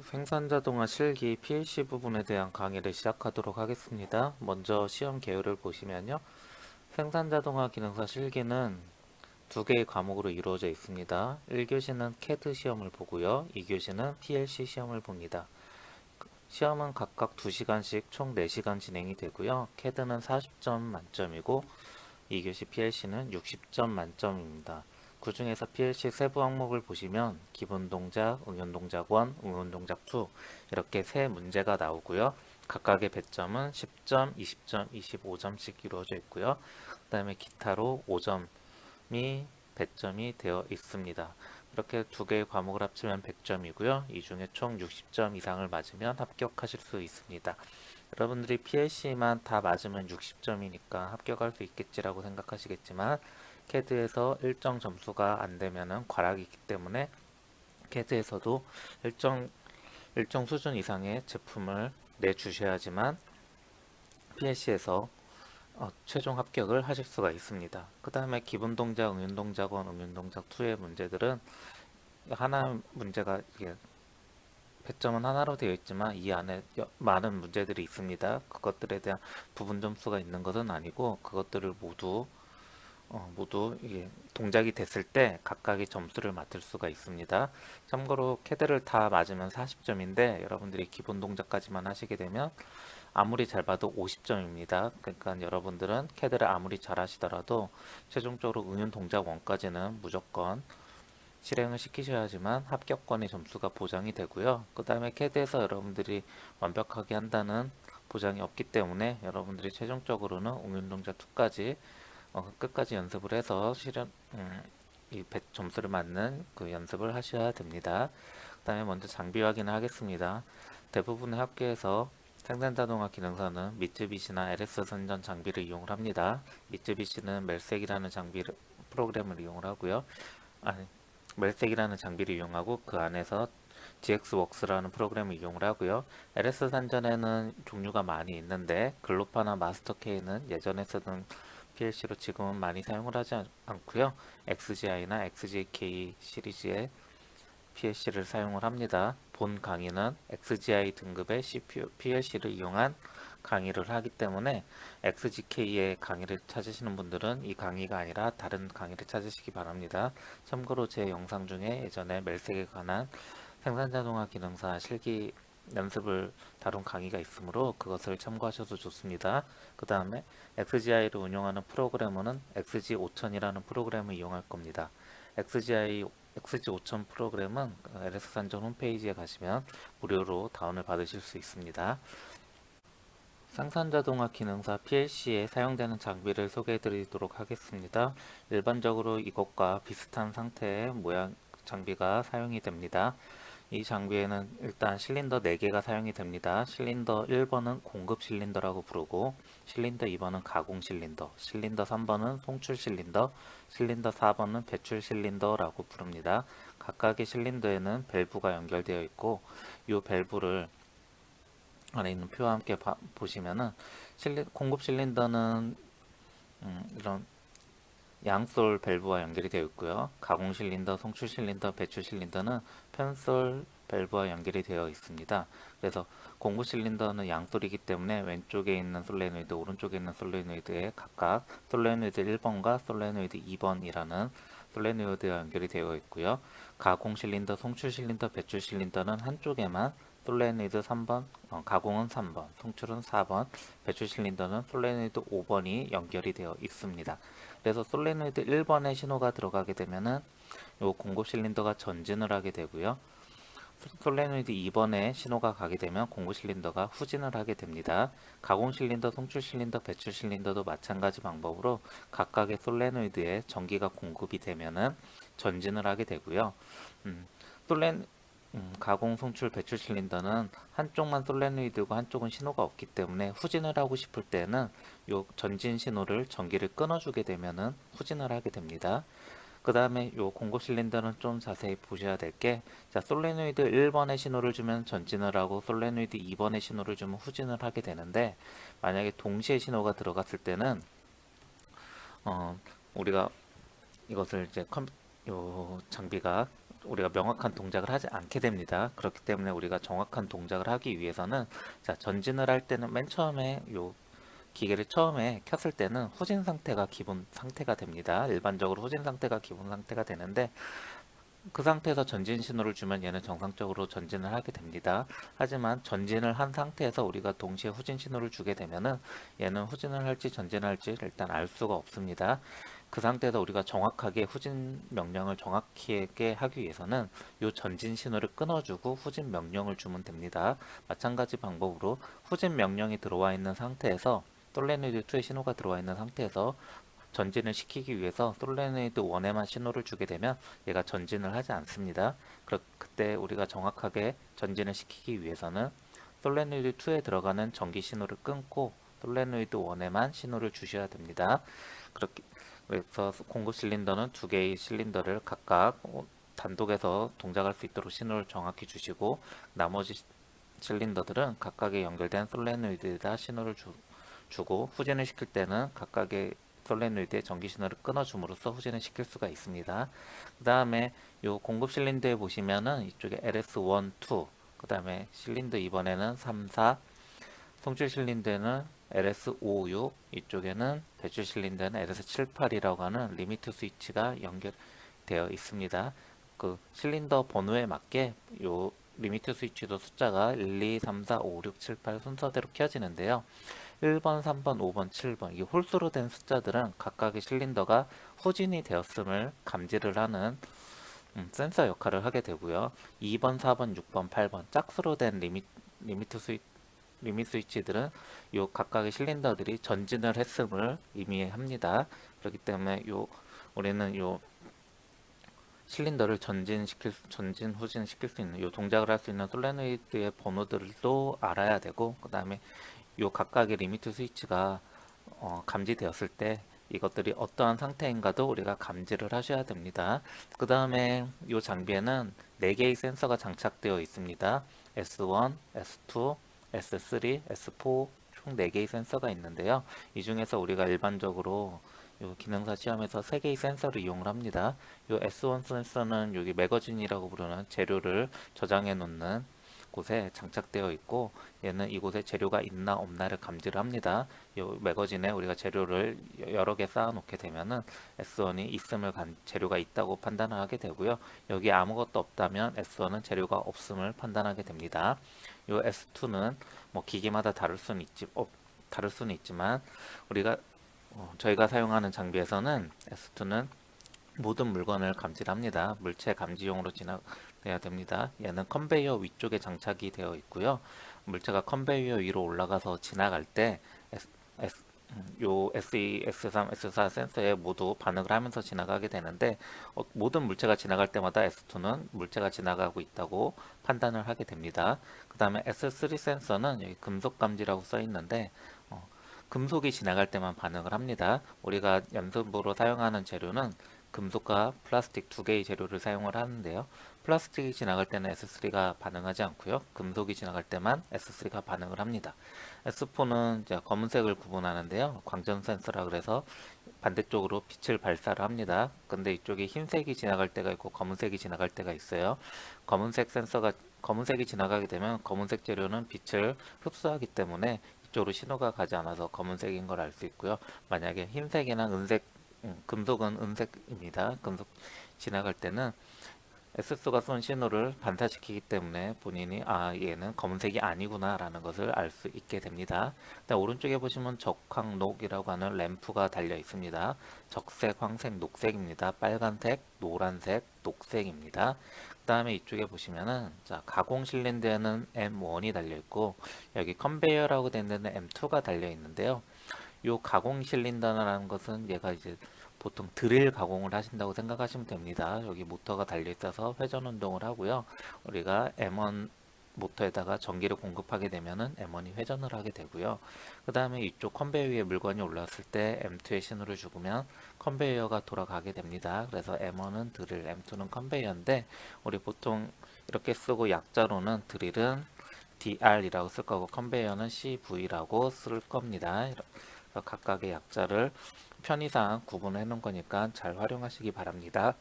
생산자동화 실기 PLC 부분에 대한 강의를 시작하도록 하겠습니다. 먼저 시험 개요를 보시면요. 생산자동화 기능사 실기는 두 개의 과목으로 이루어져 있습니다. 1교시는 CAD 시험을 보고요. 2교시는 PLC 시험을 봅니다. 시험은 각각 2시간씩 총 4시간 진행이 되고요. CAD는 40점 만점이고 2교시 PLC는 60점 만점입니다. 그 중에서 PLC 세부 항목을 보시면 기본 동작, 응용 동작 1, 응용 동작 2 이렇게 세 문제가 나오고요. 각각의 배점은 10점, 20점, 25점씩 이루어져 있고요. 그 다음에 기타로 5점이 배점이 되어 있습니다. 이렇게 두 개의 과목을 합치면 100점이고요. 이 중에 총 60점 이상을 맞으면 합격하실 수 있습니다. 여러분들이 PLC만 다 맞으면 60점이니까 합격할 수 있겠지라고 생각하시겠지만 CAD에서 일정 점수가 안 되면은 과락이 있기 때문에 CAD에서도 일정 수준 이상의 제품을 내주셔야지만 PLC에서 최종 합격을 하실 수가 있습니다. 그 다음에 기본 동작, 응용 동작 1, 응용 동작 2의 문제들은 하나 문제가 이게 배점은 하나로 되어 있지만 이 안에 많은 문제들이 있습니다. 그것들에 대한 부분 점수가 있는 것은 아니고 그것들을 모두 이게 동작이 됐을 때 각각의 점수를 맡을 수가 있습니다. 참고로 캐드를 다 맞으면 40점인데 여러분들이 기본 동작까지만 하시게 되면 아무리 잘 봐도 50점입니다. 그러니까 여러분들은 캐드를 아무리 잘 하시더라도 최종적으로 응용 동작 1까지는 무조건 실행을 시키셔야지만 합격권의 점수가 보장이 되고요. 그 다음에 CAD에서 여러분들이 완벽하게 한다는 보장이 없기 때문에 여러분들이 최종적으로는 응용동작 2까지 끝까지 연습을 해서 이 점수를 맞는 그 연습을 하셔야 됩니다. 그 다음에 먼저 장비 확인을 하겠습니다. 대부분의 학교에서 생산자동화 기능사는 미쯔비시나 LS 선전 장비를 이용을 합니다. 미쯔비시는 멜색이라는 프로그램을 이용을 하고요. 아니, 멜색이라는 장비를 이용하고 그 안에서 GX웍스라는 프로그램을 이용을 하고요. LS 산전에는 종류가 많이 있는데 글로파나 마스터K는 예전에 쓰던 PLC로 지금은 많이 사용을 하지 않고요. XGI나 XGK 시리즈의 PLC를 사용을 합니다. 본 강의는 XGI 등급의 CPU, PLC를 이용한 강의를 하기 때문에 XGK의 강의를 찾으시는 분들은 이 강의가 아니라 다른 강의를 찾으시기 바랍니다. 참고로 제 영상 중에 예전에 멜색에 관한 생산자동화 기능사 실기 연습을 다룬 강의가 있으므로 그것을 참고하셔도 좋습니다. 그 다음에 XGI를 운영하는 프로그래머는 XG5000이라는 프로그램을 이용할 겁니다. XG5000 프로그램은 LS산전 홈페이지에 가시면 무료로 다운을 받으실 수 있습니다. 생산자동화 기능사 PLC에 사용되는 장비를 소개해 드리도록 하겠습니다. 일반적으로 이것과 비슷한 상태의 모양 장비가 사용이 됩니다. 이 장비에는 일단 실린더 4개가 사용이 됩니다. 실린더 1번은 공급 실린더라고 부르고 실린더 2번은 가공 실린더, 실린더 3번은 송출 실린더, 실린더 4번은 배출 실린더라고 부릅니다. 각각의 실린더에는 밸브가 연결되어 있고 이 밸브를 안에 있는 표와 함께 보시면은 공급 실린더는 이런 양솔 밸브와 연결이 되어 있고요. 가공 실린더, 송출 실린더, 배출 실린더는 편솔 밸브와 연결이 되어 있습니다. 그래서 공급 실린더는 양솔이기 때문에 왼쪽에 있는 솔레노이드, 오른쪽에 있는 솔레노이드에 각각 솔레노이드 1번과 솔레노이드 2번이라는 솔레노이드와 연결이 되어 있고요. 가공 실린더, 송출 실린더, 배출 실린더는 한쪽에만 솔레노이드 3번, 가공은 3번, 송출은 4번, 배출 실린더는 솔레노이드 5번이 연결이 되어 있습니다. 그래서 솔레노이드 1번에 신호가 들어가게 되면은 요 공급 실린더가 전진을 하게 되고요. 솔레노이드 2번에 신호가 가게 되면 공급 실린더가 후진을 하게 됩니다. 가공 실린더, 송출 실린더, 배출 실린더도 마찬가지 방법으로 각각의 솔레노이드에 전기가 공급이 되면은 전진을 하게 되고요. 솔레 가공, 송출, 배출 실린더는 한쪽만 솔레노이드고 한쪽은 신호가 없기 때문에 후진을 하고 싶을 때는 요 전진 신호를 전기를 끊어주게 되면은 후진을 하게 됩니다. 그 다음에 요 공급 실린더는 좀 자세히 보셔야 될 게, 자, 솔레노이드 1번에 신호를 주면 전진을 하고 솔레노이드 2번에 신호를 주면 후진을 하게 되는데, 만약에 동시에 신호가 들어갔을 때는 우리가 이것을 이제 요 장비가 우리가 명확한 동작을 하지 않게 됩니다. 그렇기 때문에 우리가 정확한 동작을 하기 위해서는 자, 전진을 할 때는 맨 처음에 요 기계를 처음에 켰을 때는 후진 상태가 기본 상태가 됩니다. 일반적으로 후진 상태가 기본 상태가 되는데 그 상태에서 전진 신호를 주면 얘는 정상적으로 전진을 하게 됩니다. 하지만 전진을 한 상태에서 우리가 동시에 후진 신호를 주게 되면은 얘는 후진을 할지 전진을 할지 일단 알 수가 없습니다. 그 상태에서 우리가 정확하게 후진 명령을 정확하게 하기 위해서는 이 전진 신호를 끊어주고 후진 명령을 주면 됩니다. 마찬가지 방법으로 후진 명령이 들어와 있는 상태에서 솔레노이드 2의 신호가 들어와 있는 상태에서 전진을 시키기 위해서 솔레노이드 1에만 신호를 주게 되면 얘가 전진을 하지 않습니다. 그때 우리가 정확하게 전진을 시키기 위해서는 솔레노이드 2에 들어가는 전기 신호를 끊고 솔레노이드 1에만 신호를 주셔야 됩니다. 그래서 공급 실린더는 두 개의 실린더를 각각 단독에서 동작할 수 있도록 신호를 정확히 주시고 나머지 실린더들은 각각의 연결된 솔레노이드에다 신호를 주고 후진을 시킬 때는 각각의 솔레노이드의 전기 신호를 끊어줌으로써 후진을 시킬 수가 있습니다. 그 다음에 이 공급 실린더에 보시면은 이쪽에 LS1, 2, 그 다음에 실린더 이번에는 3, 4, 송출 실린더는 LS5, 6, 이쪽에는 배출 실린더는 LS7, 8이라고 하는 리미트 스위치가 연결되어 있습니다. 그 실린더 번호에 맞게 요 리미트 스위치도 숫자가 1, 2, 3, 4, 5, 6, 7, 8 순서대로 켜지는데요. 1번, 3번, 5번, 7번 이 홀수로 된 숫자들은 각각의 실린더가 후진이 되었음을 감지를 하는 센서 역할을 하게 되고요. 2번, 4번, 6번, 8번 짝수로 된 리밋 스위치들은 요 각각의 실린더들이 전진을 했음을 의미합니다. 그렇기 때문에 우리는 요 실린더를 전진, 후진 시킬 수 있는 요 동작을 할 수 있는 솔레노이드의 번호들도 알아야 되고 그 다음에 요 각각의 리미트 스위치가 감지되었을 때 이것들이 어떠한 상태인가도 우리가 감지를 하셔야 됩니다. 그 다음에 이 장비에는 4개의 센서가 장착되어 있습니다. S1, S2, S3, S4 총 4개의 센서가 있는데요. 이 중에서 우리가 일반적으로 요 기능사 시험에서 3개의 센서를 이용을 합니다. 요 S1 센서는 여기 매거진이라고 부르는 재료를 저장해 놓는 곳에 장착되어 있고 얘는 이곳에 재료가 있나 없나를 감지를 합니다. 이 매거진에 우리가 재료를 여러 개 쌓아 놓게 되면은 S1이 재료가 있다고 판단을 하게 되고요. 여기 아무것도 없다면 S1은 재료가 없음을 판단하게 됩니다. 이 S2는 뭐 기기마다 다를 수는 있지만 저희가 사용하는 장비에서는 S2는 모든 물건을 감지를 합니다. 물체 감지용으로 진행돼야 됩니다. 얘는 컨베이어 위쪽에 장착이 되어 있고요. 물체가 컨베이어 위로 올라가서 지나갈 때 요 SE, S3, S4 센서에 모두 반응을 하면서 지나가게 되는데 모든 물체가 지나갈 때마다 S2는 물체가 지나가고 있다고 판단을 하게 됩니다. 그 다음에 S3 센서는 여기 금속 감지라고 써 있는데 금속이 지나갈 때만 반응을 합니다. 우리가 연습으로 사용하는 재료는 금속과 플라스틱 두 개의 재료를 사용을 하는데요. 플라스틱이 지나갈 때는 S3가 반응하지 않고요. 금속이 지나갈 때만 S3가 반응을 합니다. S4는 이제 검은색을 구분하는데요. 광전 센서라 그래서 반대쪽으로 빛을 발사를 합니다. 근데 이쪽에 흰색이 지나갈 때가 있고 검은색이 지나갈 때가 있어요. 검은색이 지나가게 되면 검은색 재료는 빛을 흡수하기 때문에 이쪽으로 신호가 가지 않아서 검은색인 걸 알 수 있고요. 만약에 흰색이나 금속은 은색입니다. 금속 지나갈 때는 S수가 쏜 신호를 반사시키기 때문에 본인이 얘는 검은색이 아니구나 라는 것을 알 수 있게 됩니다. 오른쪽에 보시면 적황녹이라고 하는 램프가 달려 있습니다. 적색, 황색, 녹색입니다. 빨간색, 노란색, 녹색입니다. 그 다음에 이쪽에 보시면은 가공 실린더에는 M1이 달려 있고 여기 컨베이어라고 된 데는 M2가 달려 있는데요. 이 가공 실린더라는 것은 얘가 이제 보통 드릴 가공을 하신다고 생각하시면 됩니다. 여기 모터가 달려 있어서 회전 운동을 하고요. 우리가 M1 모터에다가 전기를 공급하게 되면은 M1이 회전을 하게 되고요. 그 다음에 이쪽 컨베이어 위에 물건이 올라왔을 때 M2의 신호를 주면 컨베이어가 돌아가게 됩니다. 그래서 M1은 드릴, M2는 컨베이어인데 우리 보통 이렇게 쓰고 약자로는 드릴은 DR이라고 쓸 거고 컨베이어는 CV라고 쓸 겁니다. 각각의 약자를 편의상 구분해 놓은 거니까 잘 활용하시기 바랍니다.